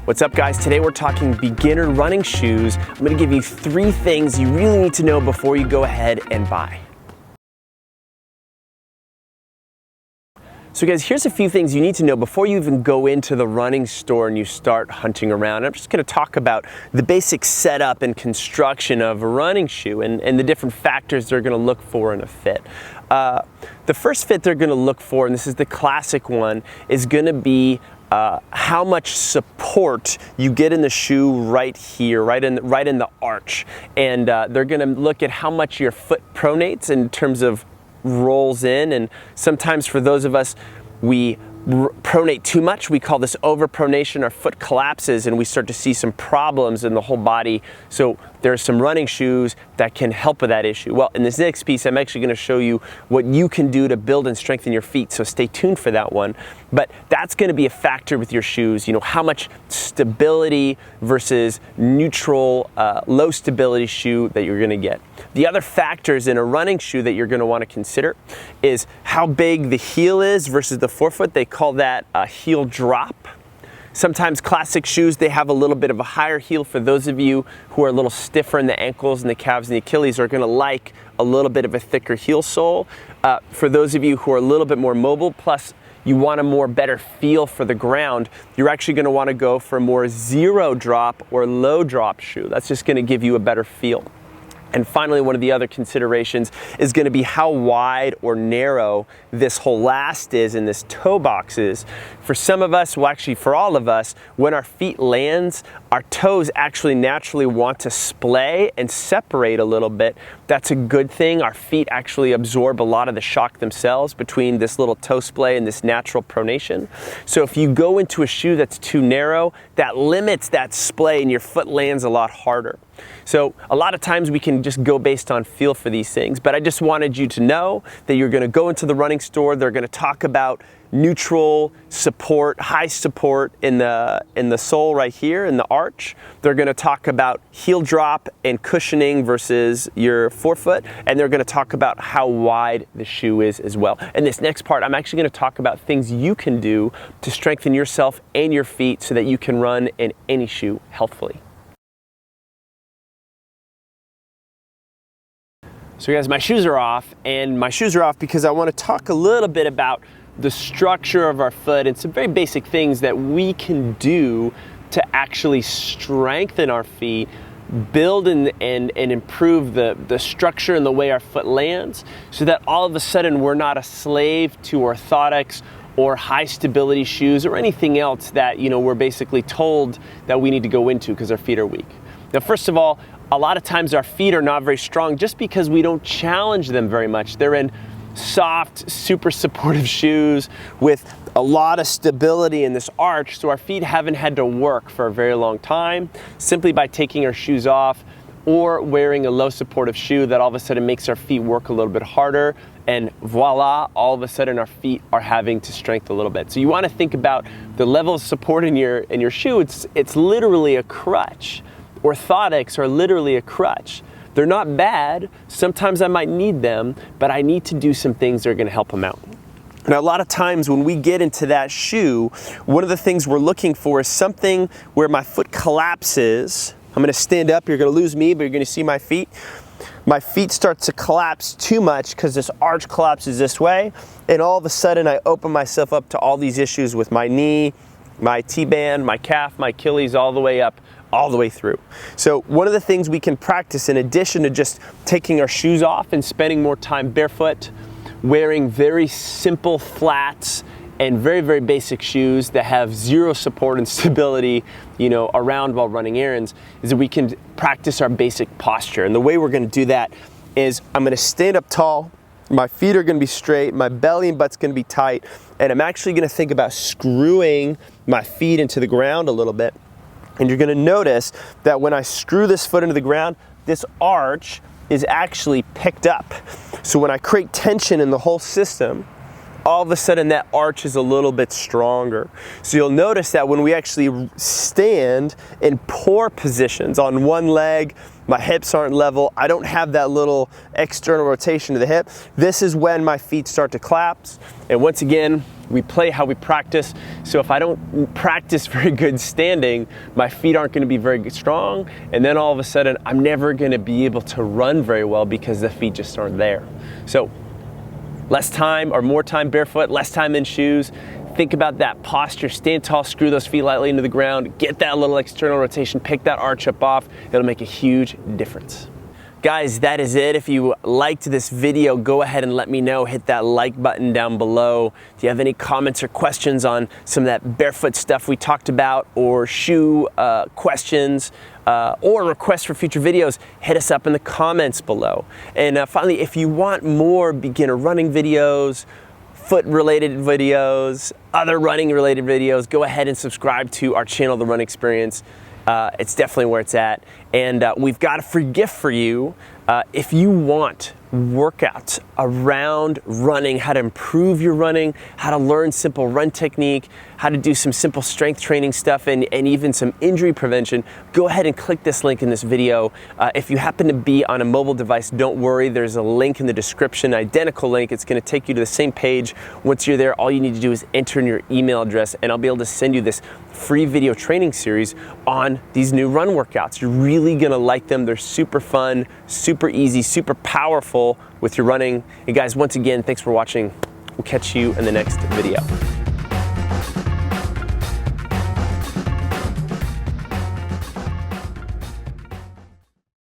What's up, guys? Today we're talking beginner running shoes. I'm going to give you 3 things you really need to know before you go ahead and buy. So guys, here's a few things you need to know before you even go into the running store and you start hunting around. I'm just going to talk about the basic setup and construction of a running shoe and the different factors they're going to look for in a fit. The first fit they're going to look for, and this is the classic one, is going to be how much support you get in the shoe right here, right in the arch. And they're going to look at how much your foot pronates in terms of rolls in, and sometimes for those of us, we pronate too much. We call this overpronation. Our foot collapses and we start to see some problems in the whole body. So there's some running shoes that can help with that issue. Well, in this next piece, I'm actually going to show you what you can do to build and strengthen your feet. So stay tuned for that one. But that's going to be a factor with your shoes. You know, how much stability versus neutral, low stability shoe that you're going to get. The other factors in a running shoe that you're going to want to consider is how big the heel is versus the forefoot. They call that a heel drop. Sometimes classic shoes, they have a little bit of a higher heel. For those of you who are a little stiffer in the ankles and the calves and the Achilles, are going to like a little bit of a thicker heel sole. For those of you who are a little bit more mobile, plus you want a better feel for the ground, you're actually going to want to go for a more zero drop or low drop shoe. That's just going to give you a better feel. And finally, one of the other considerations is going to be how wide or narrow this whole last is and this toe box is. For some of us, well actually for all of us, when our feet lands, our toes actually naturally want to splay and separate a little bit. That's a good thing. Our feet actually absorb a lot of the shock themselves between this little toe splay and this natural pronation. So if you go into a shoe that's too narrow, that limits that splay and your foot lands a lot harder. So a lot of times we can just go based on feel for these things, but I just wanted you to know that you're going to go into the running store. They're going to talk about neutral support, high support in the sole right here in the arch. They're going to talk about heel drop and cushioning versus your forefoot, and they're going to talk about how wide the shoe is as well. In this next part, I'm actually going to talk about things you can do to strengthen yourself and your feet so that you can run in any shoe healthfully. So guys, my shoes are off, and my shoes are off because I want to talk a little bit about the structure of our foot and some very basic things that we can do to actually strengthen our feet, build and improve the structure and the way our foot lands, so that all of a sudden we're not a slave to orthotics or high stability shoes or anything else that, you know, we're basically told that we need to go into because our feet are weak. Now, first of all, a lot of times our feet are not very strong just because we don't challenge them very much. They're in soft, super supportive shoes with a lot of stability in this arch, so our feet haven't had to work for a very long time simply by taking our shoes off or wearing a low supportive shoe that all of a sudden makes our feet work a little bit harder, and voila, all of a sudden our feet are having to strengthen a little bit. So you want to think about the level of support in your shoe. It's literally a crutch. Orthotics are literally a crutch. They're not bad. Sometimes I might need them, but I need to do some things that are going to help them out. Now, a lot of times when we get into that shoe, one of the things we're looking for is something where my foot collapses. I'm going to stand up. You're going to lose me, but you're going to see my feet. My feet start to collapse too much because this arch collapses this way, and all of a sudden I open myself up to all these issues with my knee, my T-band, my calf, my Achilles, all the way up, all the way through. So one of the things we can practice, in addition to just taking our shoes off and spending more time barefoot, wearing very simple flats and very, very basic shoes that have zero support and stability, you know, around while running errands, is that we can practice our basic posture. And the way we're going to do that is I'm going to stand up tall, my feet are going to be straight, my belly and butt's going to be tight, and I'm actually going to think about screwing my feet into the ground a little bit. And you're going to notice that when I screw this foot into the ground, this arch is actually picked up. So when I create tension in the whole system, all of a sudden that arch is a little bit stronger. So you'll notice that when we actually stand in poor positions on one leg, my hips aren't level, I don't have that little external rotation to the hip, this is when my feet start to collapse. And once again, we play how we practice. So if I don't practice very good standing, my feet aren't going to be very strong, and then all of a sudden I'm never going to be able to run very well because the feet just aren't there. So less time or more time barefoot, less time in shoes. Think about that posture, stand tall, screw those feet lightly into the ground, get that little external rotation, pick that arch up off. It'll make a huge difference. Guys, that is it. If you liked this video, go ahead and let me know. Hit that like button down below. Do you have any comments or questions on some of that barefoot stuff we talked about, or shoe questions, or requests for future videos? Hit us up in the comments below. And finally, if you want more beginner running videos, foot related videos, other running related videos, go ahead and subscribe to our channel, The Run Experience. It's definitely where it's at. And we've got a free gift for you. If you want workouts around running, how to improve your running, how to learn simple run technique, how to do some simple strength training stuff, and even some injury prevention, go ahead and click this link in this video. If you happen to be on a mobile device, don't worry, there's a link in the description, identical link. It's gonna take you to the same page. Once you're there, all you need to do is enter in your email address, and I'll be able to send you this free video training series on these new run workouts. You're really gonna like them. They're super fun, super easy, super powerful with your running. And guys, once again, thanks for watching. We'll catch you in the next video.